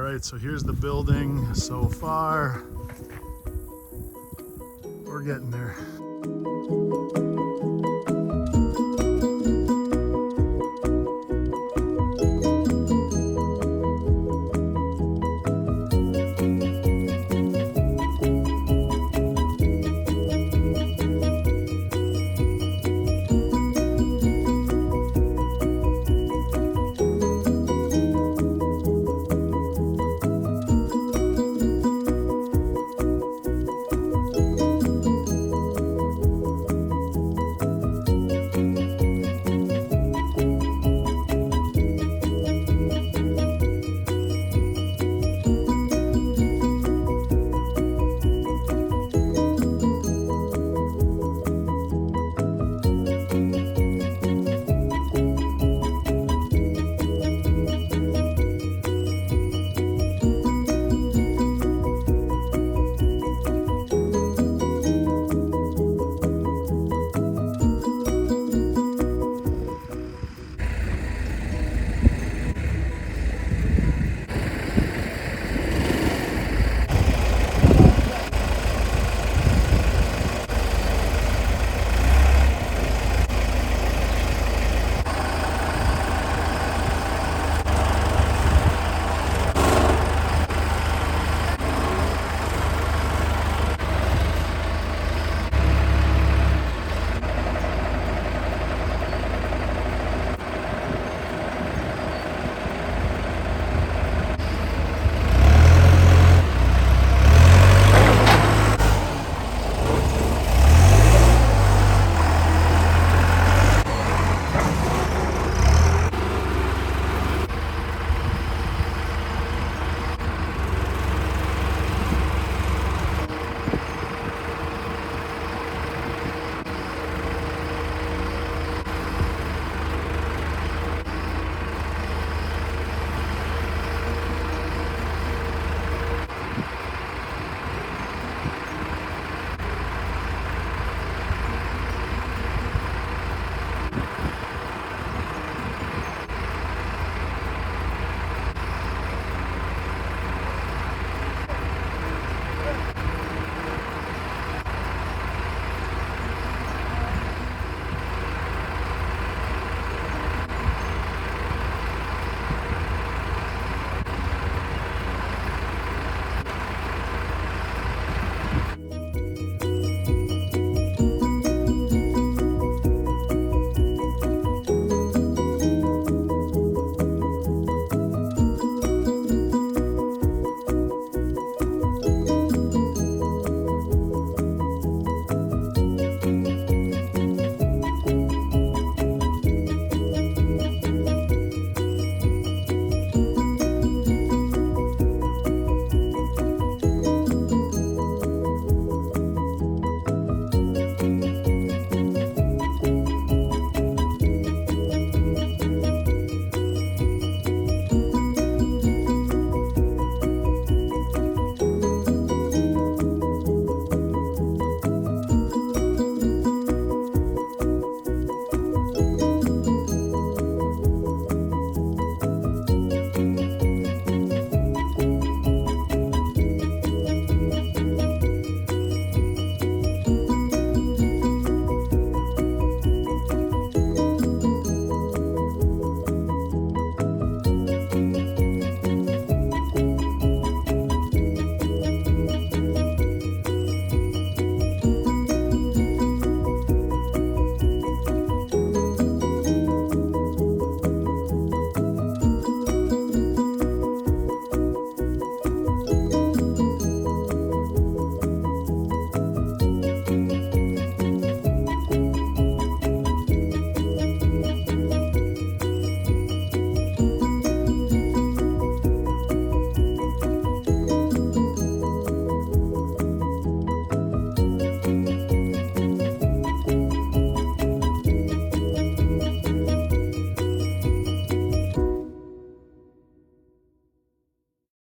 right, so here's the building so far. We're getting there.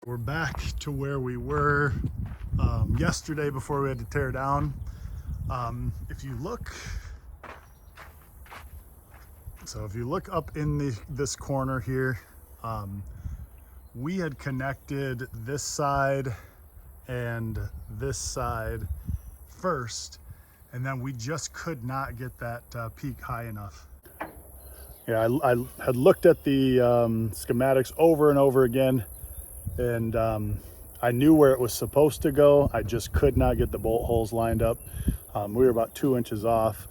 We're back to where we were yesterday before we had to tear down. If you look up in this corner here, we had connected this side and this side first, and then we just could not get that peak high enough. Yeah, I had looked at the schematics over and over again, and I knew where it was supposed to go. I just could not get the bolt holes lined up. We were about 2 inches off.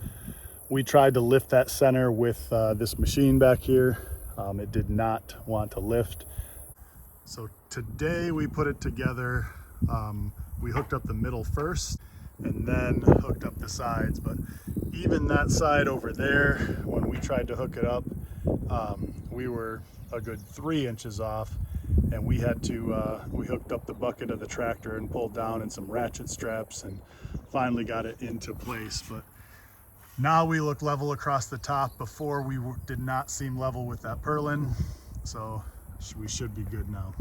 We tried to lift that center with this machine back here. It did not want to lift. So today we put it together. We hooked up the middle first and then hooked up the sides, but even that side over there, when we tried to hook it up, we were a good 3 inches off, and we had to we hooked up the bucket of the tractor and pulled down and some ratchet straps and finally got it into place. But now we look level across the top. Before we did not seem level with that purlin, so we should be good now.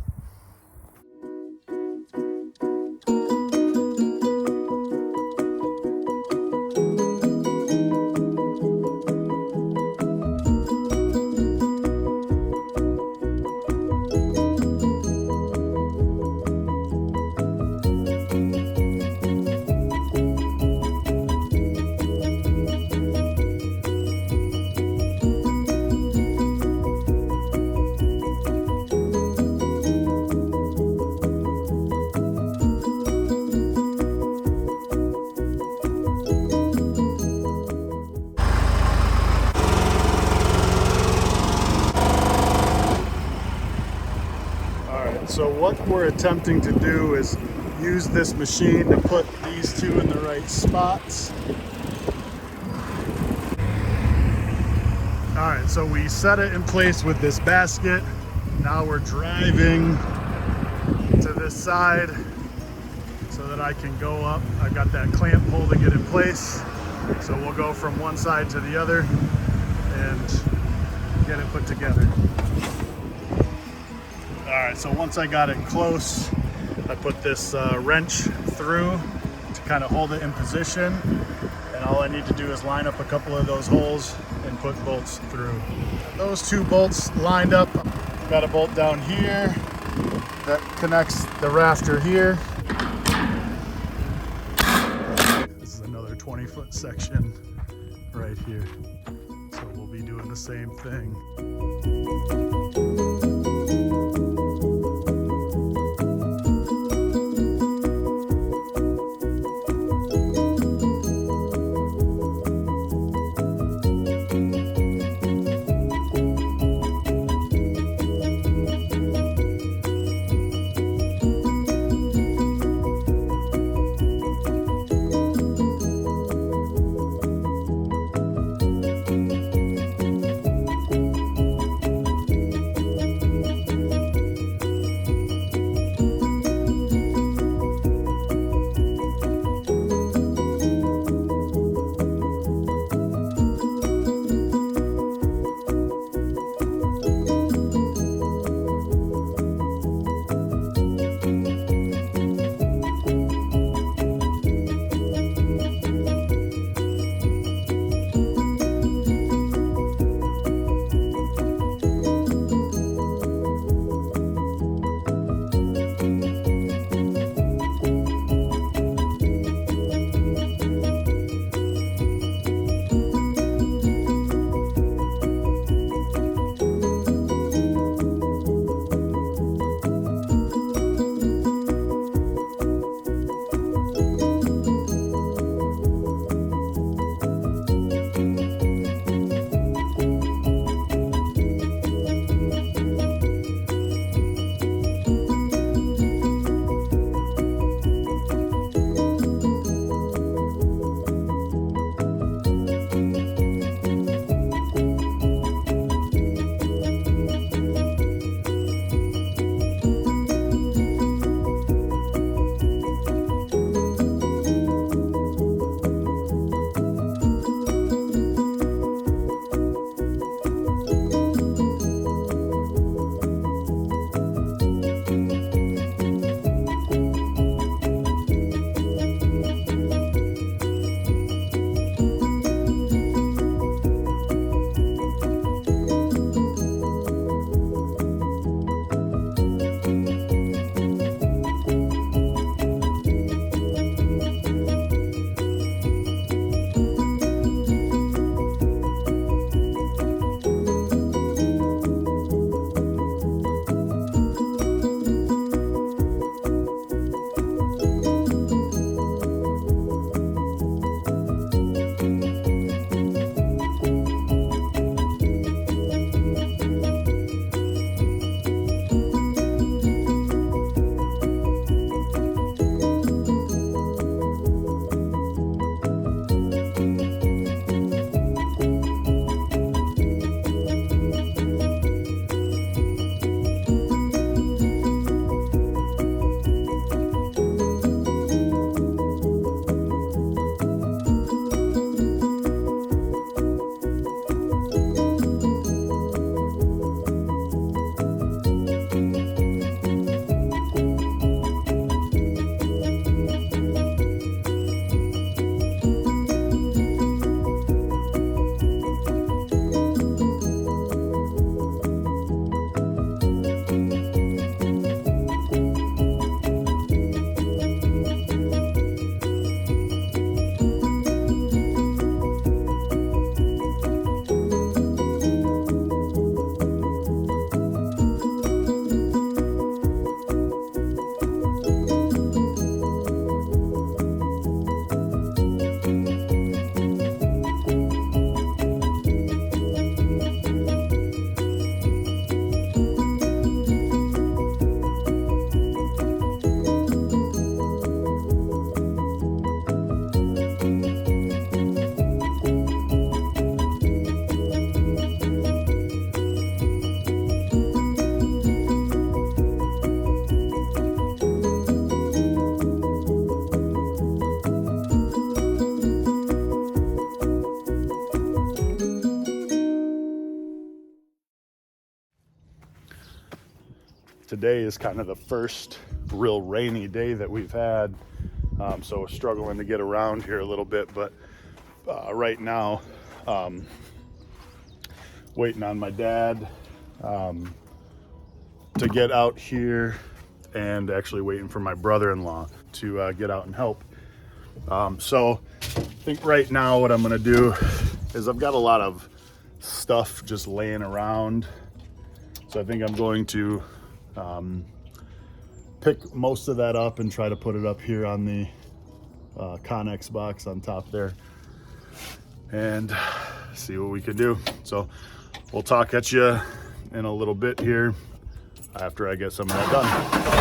So what we're attempting to do is use this machine to put these two in the right spots. All right, so we set it in place with this basket. Now we're driving to this side so that I can go up. I've got that clamp holding it in place. So we'll go from one side to the other and get it put together. All right, so once I got it close, I put this wrench through to kind of hold it in position. And all I need to do is line up a couple of those holes and put bolts through. Those two bolts lined up. Got a bolt down here that connects the rafter here. This is another 20-foot section right here. So we'll be doing the same thing. today is kind of the first real rainy day that we've had. So struggling to get around here a little bit, but right now, waiting on my dad to get out here, and actually waiting for my brother-in-law to get out and help. So I think right now what I'm gonna do is I've got a lot of stuff just laying around. So I think I'm going to pick most of that up and try to put it up here on the Connex box on top there and see what we could do. So we'll talk at you in a little bit here after I get some of that done.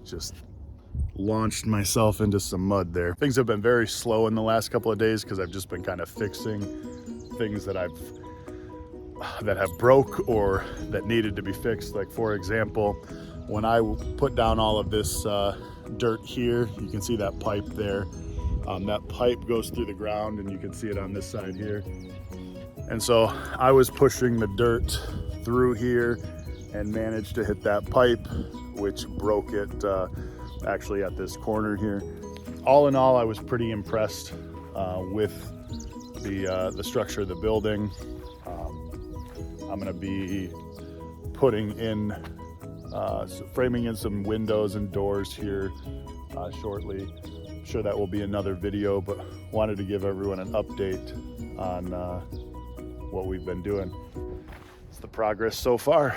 Just launched myself into some mud there. Things have been very slow in the last couple of days because I've just been kind of fixing things that have broke or that needed to be fixed. Like for example, when I put down all of this dirt here, you can see that pipe there. That pipe goes through the ground and you can see it on this side here. And so I was pushing the dirt through here and managed to hit that pipe, which broke it actually at this corner here. All in all, I was pretty impressed with the structure of the building. I'm gonna be putting in, framing in some windows and doors here shortly. I'm sure that will be another video, but wanted to give everyone an update on what we've been doing. It's the progress so far.